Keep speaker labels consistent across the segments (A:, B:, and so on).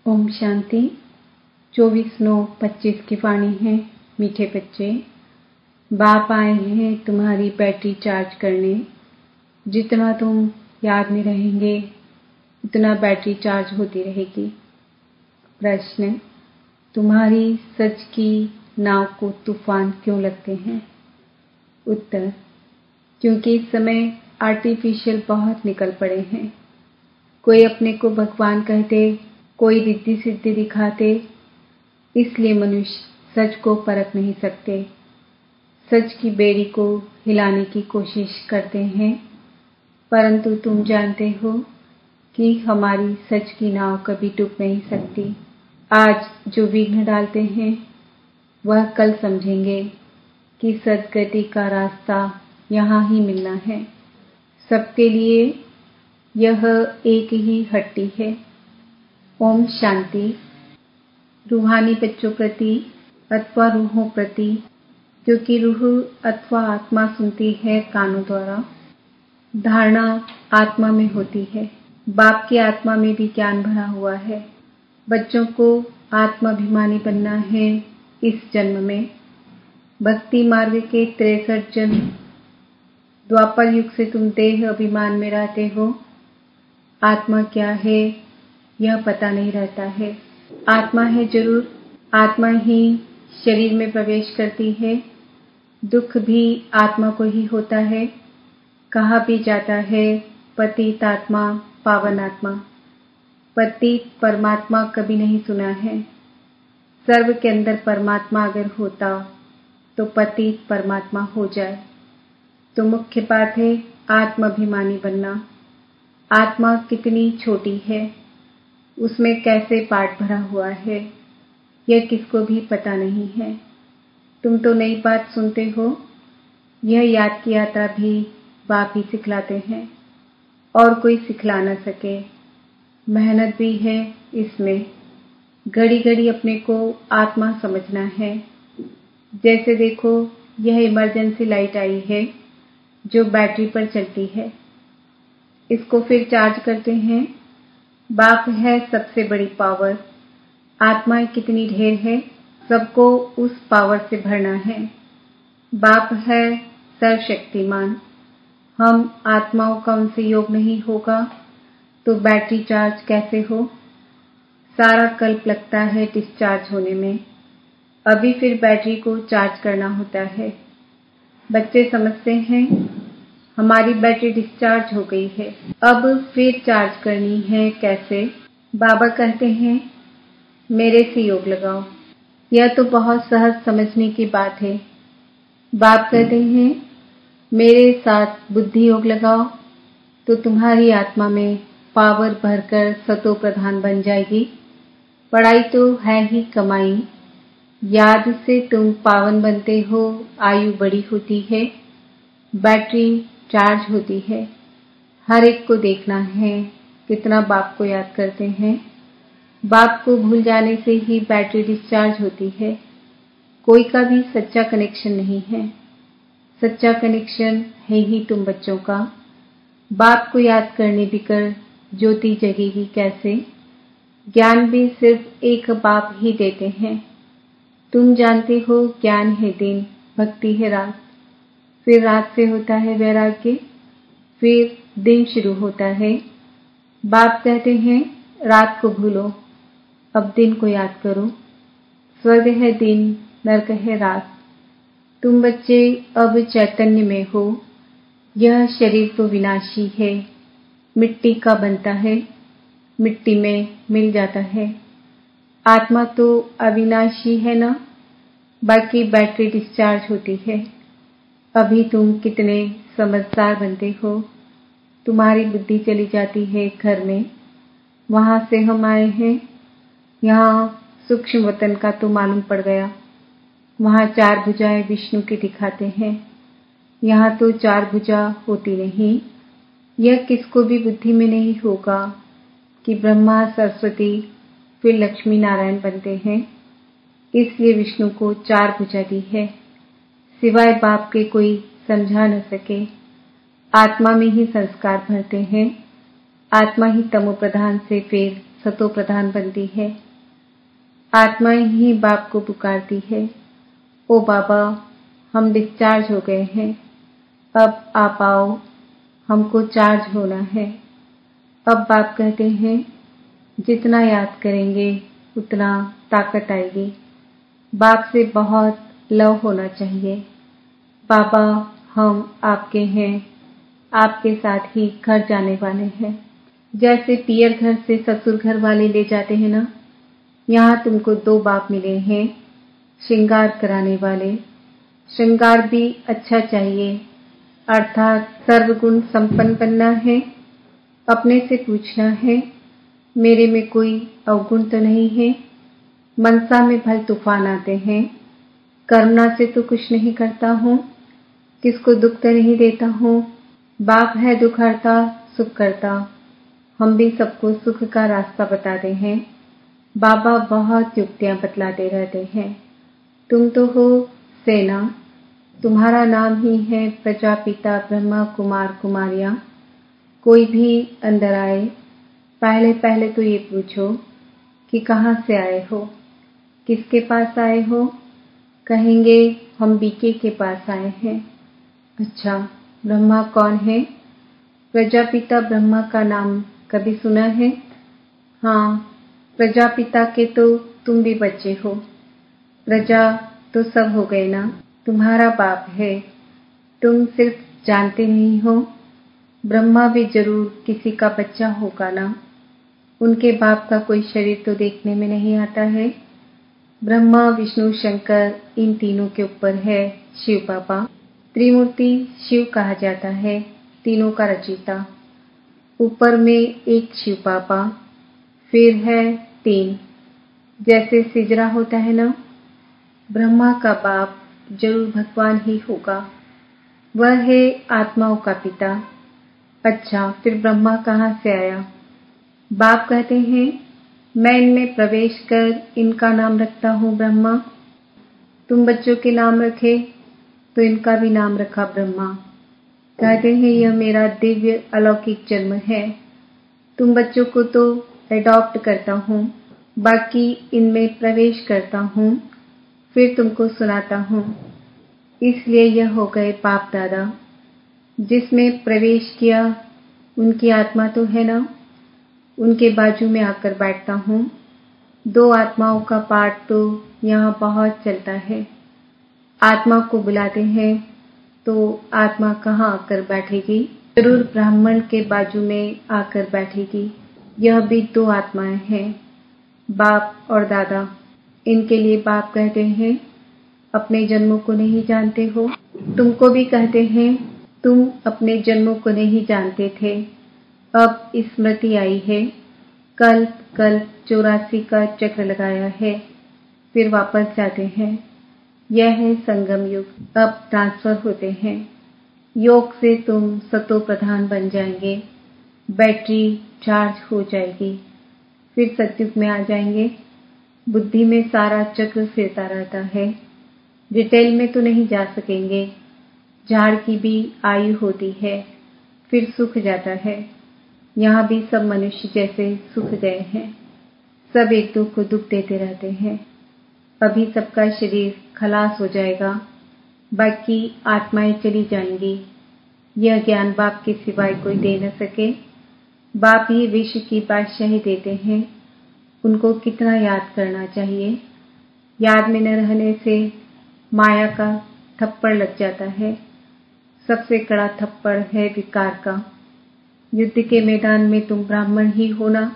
A: ओम शांति। 24/9/25 की वाणी है। मीठे बच्चे, बाप आए हैं तुम्हारी बैटरी चार्ज करने। जितना तुम याद में रहेंगे उतना बैटरी चार्ज होती रहेगी। प्रश्न, तुम्हारी सच की नाव को तूफान क्यों लगते हैं? उत्तर, क्योंकि इस समय आर्टिफिशियल बहुत निकल पड़े हैं। कोई अपने को भगवान कहते, कोई रिद्धि सिद्धि दिखाते, इसलिए मनुष्य सच को परख नहीं सकते। सच की बेड़ी को हिलाने की कोशिश करते हैं, परंतु तुम जानते हो कि हमारी सच की नाव कभी डूब नहीं सकती। आज जो विघ्न डालते हैं वह कल समझेंगे कि सद्गति का रास्ता यहाँ ही मिलना है। सबके लिए यह एक ही हट्टी है। ओम शांति। रूहानी बच्चों प्रति अथवा रूहों प्रति, क्योंकि रूह अथवा आत्मा सुनती है कानों द्वारा, धारणा आत्मा में होती है। बाप की आत्मा में भी ज्ञान भरा हुआ है। बच्चों को आत्माभिमानी बनना है इस जन्म में। भक्ति मार्ग के 63 जन्म, द्वापर युग से तुम देह अभिमान में रहते हो। आत्मा क्या है यह पता नहीं रहता है। आत्मा है जरूर, आत्मा ही शरीर में प्रवेश करती है। दुख भी आत्मा को ही होता है। कहा भी जाता है पतित आत्मा पावन आत्मा। पतित परमात्मा कभी नहीं सुना है। सर्व के अंदर परमात्मा अगर होता तो पतित परमात्मा हो जाए। तो मुख्य बात है आत्माभिमानी बनना। आत्मा कितनी छोटी है, उसमें कैसे पाठ भरा हुआ है, यह किसको भी पता नहीं है। तुम तो नई बात सुनते हो। यह याद की यात्रा भी बाप ही सिखलाते हैं और कोई सिखला न सके। मेहनत भी है इसमें। घड़ी घड़ी अपने को आत्मा समझना है। जैसे देखो, यह इमरजेंसी लाइट आई है जो बैटरी पर चलती है। इसको फिर चार्ज करते हैं। बाप है सबसे बड़ी पावर। आत्माएं कितनी ढेर है, सबको उस पावर से भरना है। बाप है सर्वशक्तिमान। हम आत्माओं का उनसे योग नहीं होगा तो बैटरी चार्ज कैसे हो? सारा कल्प लगता है डिस्चार्ज होने में। अभी फिर बैटरी को चार्ज करना होता है। बच्चे समझते हैं हमारी बैटरी डिस्चार्ज हो गई है, अब फिर चार्ज करनी है कैसे? बाबा कहते हैं मेरे से योग लगाओ। यह तो बहुत सहज समझने की बात है। बाप कहते हैं मेरे साथ बुद्धि योग लगाओ तो तुम्हारी आत्मा में पावर भरकर सतो प्रधान बन जाएगी। पढ़ाई तो है ही कमाई। याद से तुम पावन बनते हो, आयु बड़ी होती है, बैटरी चार्ज होती है। हर एक को देखना है कितना बाप को याद करते हैं। बाप को भूल जाने से ही बैटरी डिस्चार्ज होती है। कोई का भी सच्चा कनेक्शन नहीं है। सच्चा कनेक्शन है ही तुम बच्चों का। बाप को याद करने बिकर ज्योति जगेगी कैसे? ज्ञान भी सिर्फ एक बाप ही देते हैं। तुम जानते हो ज्ञान है दिन, भक्ति है रात, फिर रात से होता है वैराग्य, फिर दिन शुरू होता है। बाप कहते हैं रात को भूलो, अब दिन को याद करो। स्वर्ग है दिन, नरक है रात। तुम बच्चे अब चैतन्य में हो। यह शरीर तो विनाशी है, मिट्टी का बनता है, मिट्टी में मिल जाता है। आत्मा तो अविनाशी है ना, बाकी बैटरी डिस्चार्ज होती है। अभी तुम कितने समझदार बनते हो। तुम्हारी बुद्धि चली जाती है घर में। वहां से हम आए हैं। यहाँ सूक्ष्म वतन का तो मालूम पड़ गया। वहां 4 भुजाएं विष्णु की दिखाते हैं। यहाँ तो 4 भुजा होती नहीं। यह किसको भी बुद्धि में नहीं होगा कि ब्रह्मा सरस्वती फिर लक्ष्मी नारायण बनते हैं। इसलिए विष्णु को 4 भुजा दी है। सिवाय बाप के कोई समझा न सके। आत्मा में ही संस्कार भरते हैं। आत्मा ही तमो प्रधान से फिर सतो प्रधान बनती है। आत्माएं ही बाप को पुकारती है, ओ बाबा हम डिस्चार्ज हो गए हैं, अब आप आओ, हमको चार्ज होना है। अब बाप कहते हैं जितना याद करेंगे उतना ताकत आएगी। बाप से बहुत लव होना चाहिए। बाबा हम आपके हैं, आपके साथ ही घर जाने वाले हैं। जैसे पियर घर से ससुर घर वाले ले जाते हैं ना, यहाँ तुमको 2 बाप मिले हैं श्रृंगार कराने वाले। श्रृंगार भी अच्छा चाहिए, अर्थात सर्वगुण संपन्न बनना है। अपने से पूछना है मेरे में कोई अवगुण तो नहीं है। मनसा में भल तूफान आते हैं, कर्मणा से तो कुछ नहीं करता हूँ, किसको दुख तो नहीं देता हूँ। बाप है दुख हरता सुख करता, हम भी सबको सुख का रास्ता बताते हैं। बाबा बहुत युक्तियाँ बतलाते रहते हैं। तुम तो हो सेना, तुम्हारा नाम ही है प्रजापिता ब्रह्मा कुमार कुमारियाँ। कोई भी अंदर आए पहले पहले तो ये पूछो कि कहाँ से आए हो, किसके पास आए हो। कहेंगे हम बीके के पास आए हैं। अच्छा ब्रह्मा कौन है? प्रजापिता ब्रह्मा का नाम कभी सुना है? हाँ, प्रजापिता के तो तुम भी बच्चे हो। प्रजा तो सब हो गए ना, तुम्हारा बाप है, तुम सिर्फ जानते नहीं हो। ब्रह्मा भी जरूर किसी का बच्चा होगा ना, उनके बाप का कोई शरीर तो देखने में नहीं आता है। ब्रह्मा विष्णु शंकर इन तीनों के ऊपर है शिव बाबा। त्रिमूर्ति शिव कहा जाता है, तीनों का रचयिता। ऊपर में एक शिव बाबा, फिर है 3। जैसे सिजरा होता है ना, ब्रह्मा का बाप जरूर भगवान ही होगा, वह है आत्माओं का पिता। अच्छा फिर ब्रह्मा कहाँ से आया? बाप कहते हैं मैं इनमें प्रवेश कर इनका नाम रखता हूँ ब्रह्मा। तुम बच्चों के नाम रखे तो इनका भी नाम रखा ब्रह्मा। कहते हैं यह मेरा दिव्य अलौकिक जन्म है। तुम बच्चों को तो एडॉप्ट करता हूँ, बाकी इनमें प्रवेश करता हूँ, फिर तुमको सुनाता हूँ। इसलिए यह हो गए बाप दादा। जिसमें प्रवेश किया उनकी आत्मा तो है ना, उनके बाजू में आकर बैठता हूँ। 2 आत्माओं का पाठ तो यहाँ बहुत चलता है। आत्मा को बुलाते हैं तो आत्मा कहाँ आकर बैठेगी? जरूर ब्राह्मण के बाजू में आकर बैठेगी। यह भी 2 आत्माएं हैं, बाप और दादा। इनके लिए बाप कहते हैं अपने जन्मों को नहीं जानते हो। तुमको भी कहते हैं तुम अपने जन्मों को नहीं जानते थे, अब स्मृति आई है। कल्प कल्प 84 का चक्र लगाया है, फिर वापस जाते हैं। यह है संगम युग। अब ट्रांसफर होते हैं। योग से तुम सतो प्रधान बन जाएंगे, बैटरी चार्ज हो जाएगी, फिर सतयुग में आ जाएंगे। बुद्धि में सारा चक्र फिरता रहता है। डिटेल में तो नहीं जा सकेंगे। झाड़ की भी आयु होती है, फिर सूख जाता है। यहाँ भी सब मनुष्य जैसे सूख गए हैं, सब एक दो को दुख देते रहते हैं। अभी सबका शरीर खलास हो जाएगा, बाकी आत्माएं चली जाएंगी। यह ज्ञान बाप के सिवाय कोई दे न सके। बाप ही विश्व की बादशाही देते हैं, उनको कितना याद करना चाहिए। याद में न रहने से माया का थप्पड़ लग जाता है। सबसे कड़ा थप्पड़ है विकार का। युद्ध के मैदान में तुम ब्राह्मण ही हो ना,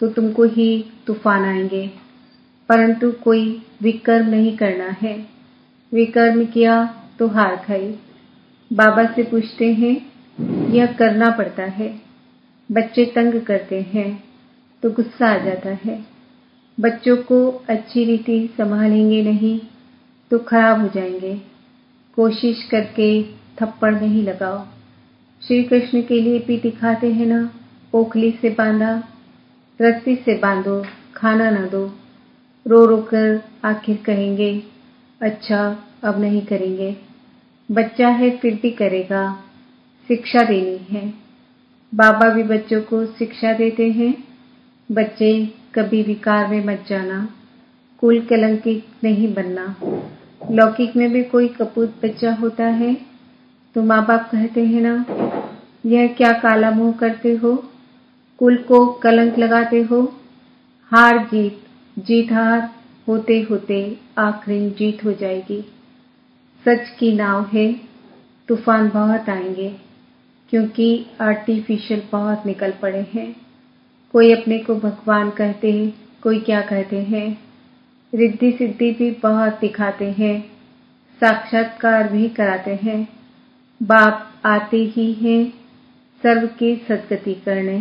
A: तो तुमको ही तूफान आएंगे, परंतु कोई विकर्म नहीं करना है। विकर्म किया तो हार खाई। बाबा से पूछते हैं यह करना पड़ता है। बच्चे तंग करते हैं तो गुस्सा आ जाता है। बच्चों को अच्छी रीति संभालेंगे नहीं तो खराब हो जाएंगे। कोशिश करके थप्पड़ नहीं लगाओ। श्री कृष्ण के लिए भी दिखाते हैं ना, ओखली से बांधा, रस्सी से बांधो, खाना न दो। रो रो कर आखिर कहेंगे अच्छा अब नहीं करेंगे। बच्चा है फिर भी करेगा, शिक्षा देनी है। बाबा भी बच्चों को शिक्षा देते हैं। बच्चे कभी विकार में मत जाना, कुल कलंकित नहीं बनना। लौकिक में भी कोई कपूत बच्चा होता है तो माँ बाप कहते हैं ना, यह क्या काला मुंह करते हो, कुल को कलंक लगाते हो। हार जीत, जीत हार होते होते आखिर जीत हो जाएगी। सच की नाव है, तूफान बहुत आएंगे क्योंकि आर्टिफिशियल बहुत निकल पड़े हैं। कोई अपने को भगवान कहते, कोई क्या कहते हैं, रिद्धि सिद्धि भी बहुत दिखाते हैं, साक्षात्कार भी कराते हैं। बाप आते ही हैं सर्व की सद्गति करने।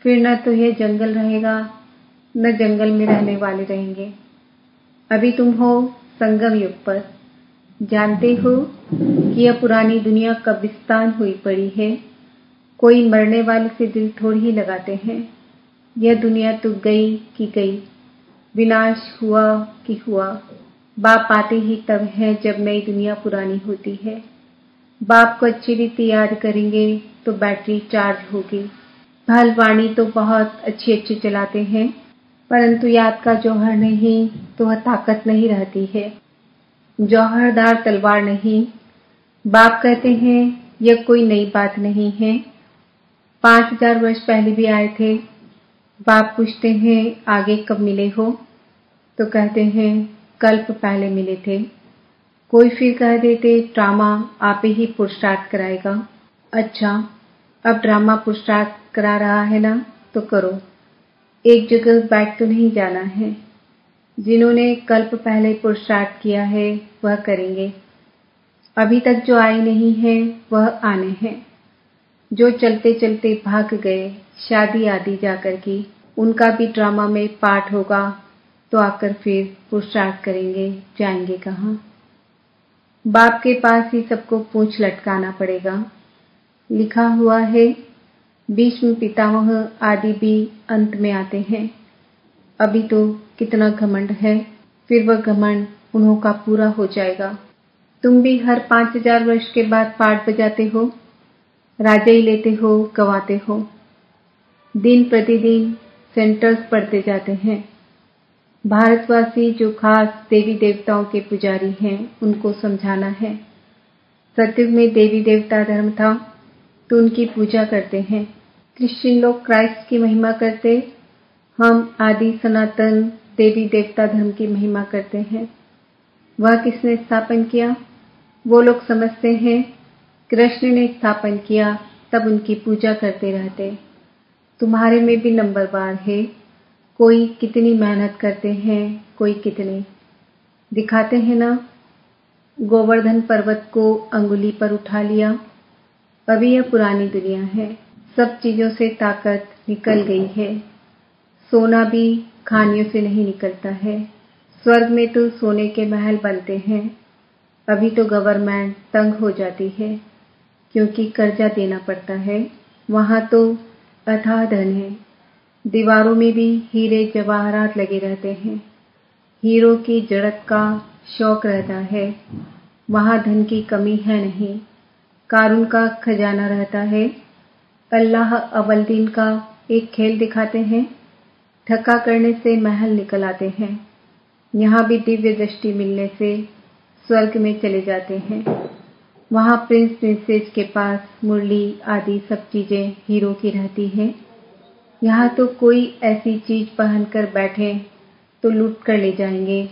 A: फिर न तो यह जंगल रहेगा, न जंगल में रहने वाले रहेंगे। अभी तुम हो संगम युग पर। जानते हो कि यह पुरानी दुनिया कब्रिस्तान हुई पड़ी है। कोई मरने वाले से दिल थोड़ी ही लगाते हैं। यह दुनिया तो गई कि गई, विनाश हुआ कि हुआ। बाप आते ही तब है जब नई दुनिया पुरानी होती है। बाप को अच्छी रीति याद करेंगे तो बैटरी चार्ज होगी। भल वाणी तो बहुत अच्छी अच्छी चलाते हैं, परंतु याद का जौहर नहीं तो वह ताकत नहीं रहती है। जौहरदार तलवार नहीं। बाप कहते हैं यह कोई नई बात नहीं है। 5000 वर्ष पहले भी आए थे। बाप पूछते हैं आगे कब मिले हो, तो कहते हैं कल्प पहले मिले थे। कोई फिर कह देते ड्रामा आप ही पुरुषार्थ कराएगा। अच्छा, अब ड्रामा पुरुषार्थ करा रहा है ना, तो करो। एक जगह बैठ तो नहीं जाना है। जिन्होंने कल्प पहले पुरुषार्थ किया है वह करेंगे। अभी तक जो आए नहीं हैं वह आने हैं। जो चलते चलते भाग गए शादी आदि जाकर की, उनका भी ड्रामा में पार्ट होगा तो आकर फिर पुरुषार्थ करेंगे। जाएंगे कहाँ? बाप के पास ही सबको पूंछ लटकाना पड़ेगा। लिखा हुआ है भीष्म पितामह आदि भी अंत में आते हैं। अभी तो कितना घमंड है, फिर वह घमंड उन्हों का पूरा हो जाएगा। तुम भी हर 5000 वर्ष के बाद पाठ बजाते हो, राजा ही लेते हो, गवाते हो। दिन प्रतिदिन सेंटर्स पढ़ते जाते हैं। भारतवासी जो खास देवी देवताओं के पुजारी हैं उनको समझाना है। सतयुग में देवी देवता धर्म था तो उनकी पूजा करते हैं। क्रिश्चियन लोग क्राइस्ट की महिमा करते, हम आदि सनातन देवी देवता धर्म की महिमा करते हैं। वह किसने स्थापन किया? वो लोग समझते हैं कृष्ण ने स्थापन किया, तब उनकी पूजा करते रहते। तुम्हारे में भी नंबरवार है। कोई कितनी मेहनत करते हैं, कोई कितने दिखाते हैं ना। गोवर्धन पर्वत को अंगुली पर उठा लिया। अभी यह पुरानी दुनिया है, सब चीजों से ताकत निकल गई है। सोना भी खानियों से नहीं निकलता है। स्वर्ग में तो सोने के महल बनते हैं। अभी तो गवर्नमेंट तंग हो जाती है क्योंकि कर्जा देना पड़ता है। वहां तो अथाह धन है। दीवारों में भी हीरे जवाहरात लगे रहते हैं। हीरो की जड़त का शौक रहता है। वहां धन की कमी है नहीं। कारून का खजाना रहता है। अल्लाह अव्वल दिन का एक खेल दिखाते हैं। ठक्का करने से महल निकल आते हैं। यहाँ भी दिव्य दृष्टि मिलने से स्वर्ग में चले जाते हैं। वहाँ प्रिंस प्रिंसेस के पास मुरली आदि सब चीजें हीरो की रहती हैं। यहाँ तो कोई ऐसी चीज पहनकर बैठे तो लूट कर ले जाएंगे,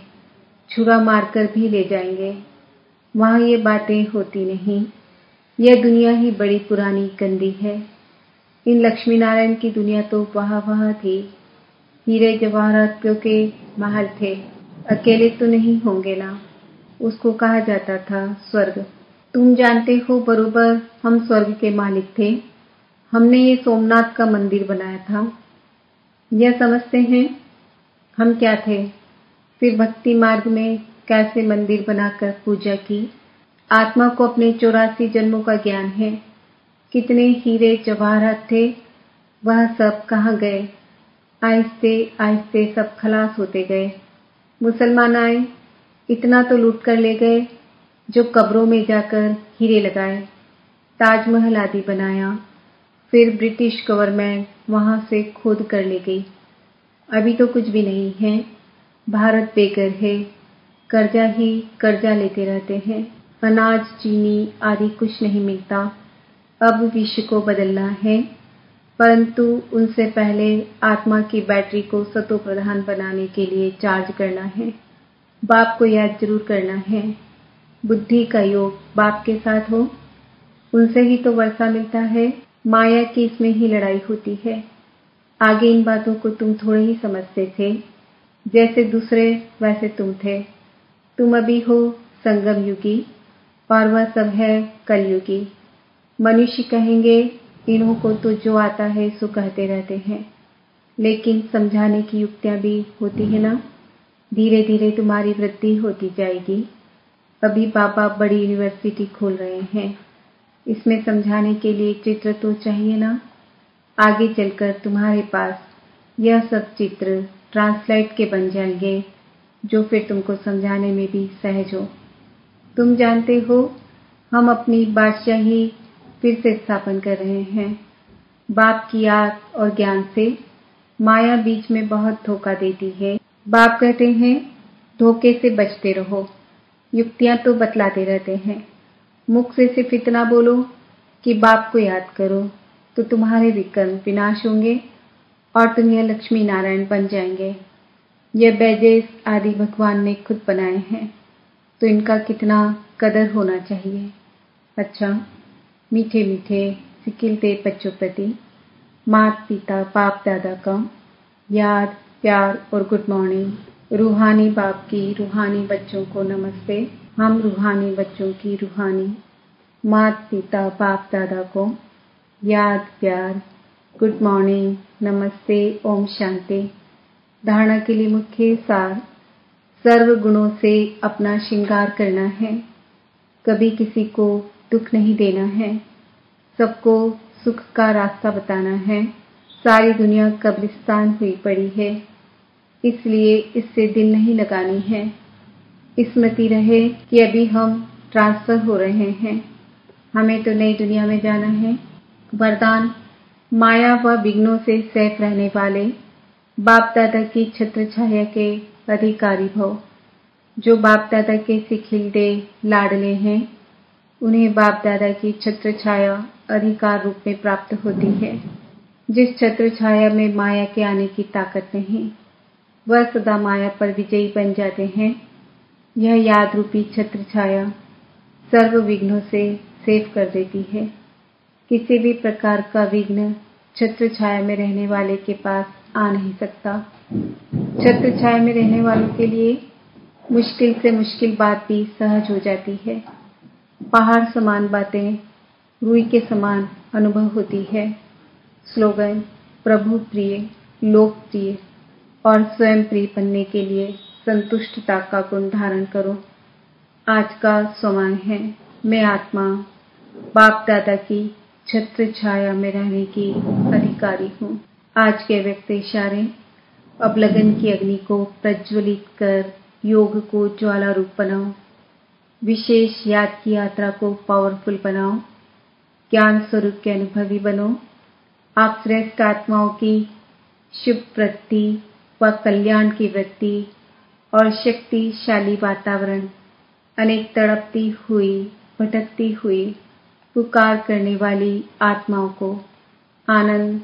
A: छुरा मारकर भी ले जाएंगे। वहाँ ये बातें होती नहीं। यह दुनिया ही बड़ी पुरानी गंदी है। इन लक्ष्मी नारायण की दुनिया तो वहाँ थी। हीरे जवाहरात के महल थे। अकेले तो नहीं होंगे ना। उसको कहा जाता था स्वर्ग। तुम जानते हो बरोबर हम स्वर्ग के मालिक थे। हमने ये सोमनाथ का मंदिर बनाया था। यह समझते हैं हम क्या थे। फिर भक्ति मार्ग में कैसे मंदिर बनाकर पूजा की। आत्मा को अपने 84 जन्मों का ज्ञान है। कितने हीरे जवाहरात थे, वह सब कहाँ गए। आहिस्ते आहिस्ते सब खलास होते गए। मुसलमान आए, इतना तो लूट कर ले गए जो कब्रों में जाकर हीरे लगाए, ताजमहल आदि बनाया। फिर ब्रिटिश गवर्नमेंट वहां से खोद कर ले गई। अभी तो कुछ भी नहीं है। भारत बेघर है, कर्जा ही कर्जा लेते रहते हैं। अनाज, चीनी आदि कुछ नहीं मिलता। अब विश्व को बदलना है, परंतु उनसे पहले आत्मा की बैटरी को सतो प्रधान बनाने के लिए चार्ज करना है। बाप को याद जरूर करना है। बुद्धि का योग बाप के साथ हो, उनसे ही तो वर्षा मिलता है। माया की इसमें ही लड़ाई होती है। आगे इन बातों को तुम थोड़े ही समझते थे। जैसे दूसरे वैसे तुम थे। तुम अभी हो संगम युगी और वह सब है कलयुगी। मनुष्य कहेंगे इन्हों को तो जो आता है सो कहते रहते हैं, लेकिन समझाने की युक्तियां भी होती है ना। धीरे धीरे तुम्हारी वृद्धि होती जाएगी। अभी बाबा बड़ी यूनिवर्सिटी खोल रहे हैं, इसमें समझाने के लिए चित्र तो चाहिए ना। आगे चलकर तुम्हारे पास यह सब चित्र ट्रांसलाइट के बन जाएंगे, जो फिर तुमको समझाने में भी सहज हो। तुम जानते हो, हम अपनी बादशाही फिर से स्थापन कर रहे हैं। बाप की याद और ज्ञान से माया बीच में बहुत धोखा देती है। बाप कहते हैं धोखे से बचते रहो। युक्तियां तो बतलाते रहते हैं, मुख से सिर्फ इतना बोलो कि बाप को याद करो, तो तुम्हारे विकर्म विनाश होंगे और तुम यह लक्ष्मी नारायण बन जाएंगे। यह बैजेस आदि भगवान ने खुद बनाए हैं, तो इनका कितना कदर होना चाहिए। अच्छा, मीठे मीठे सिकिलते बच्चों प्रति माता पिता बाप दादा का याद, प्यार और गुड मॉर्निंग। रूहानी बाप की रूहानी बच्चों को नमस्ते। हम रूहानी बच्चों की रूहानी माता पिता बाप दादा को याद, प्यार, गुड मॉर्निंग, नमस्ते, ओम शांति। धारणा के लिए मुख्य सार, सर्व गुणों से अपना श्रृंगार करना है। कभी किसी को दुख नहीं देना है। सबको सुख का रास्ता बताना है। सारी दुनिया कब्रिस्तान हुई पड़ी है, इसलिए इससे दिल नहीं लगानी है। स्मृति रहे कि अभी हम ट्रांसफर हो रहे हैं, हमें तो नई दुनिया में जाना है। वरदान, माया व विघ्नों से सैफ रहने वाले बाप दादा की छत्र छाया के अधिकारी भव। जो बाप दादा के सिखिलते लाडले हैं, उन्हें बाप दादा की छत्र छाया अधिकार रूप में प्राप्त होती है। जिस छत्र छाया में माया के आने की ताकत नहीं, वह सदा माया पर विजयी बन जाते हैं। यह याद रूपी छत्र छाया सर्व विघ्नों से सेफ कर देती है। किसी भी प्रकार का विघ्न छत्र छाया में रहने वाले के पास आ नहीं सकता। छत्र छाया में रहने वालों के लिए मुश्किल से मुश्किल बात भी सहज हो जाती है। पहाड़ समान बातें रुई के समान अनुभव होती है। स्लोगन, प्रभु प्रिय, लोक प्रिय और स्वयं प्रिय बनने के लिए संतुष्टता का गुण धारण करो। आज का स्वमान है, मैं आत्मा बाप दादा की छत्र छाया में रहने की अधिकारी हूँ। आज के व्यक्त इशारे, अब लगन की अग्नि को प्रज्वलित कर योग को ज्वाला रूप बनाओ। विशेष याद की यात्रा को पावरफुल बनाओ। ज्ञान स्वरूप के अनुभवी बनो। आप श्रेष्ठ आत्माओं की शुभ वृत्ति व कल्याण की वृत्ति और शक्तिशाली वातावरण, अनेक तड़पती हुई, भटकती हुई, पुकार करने वाली आत्माओं को आनंद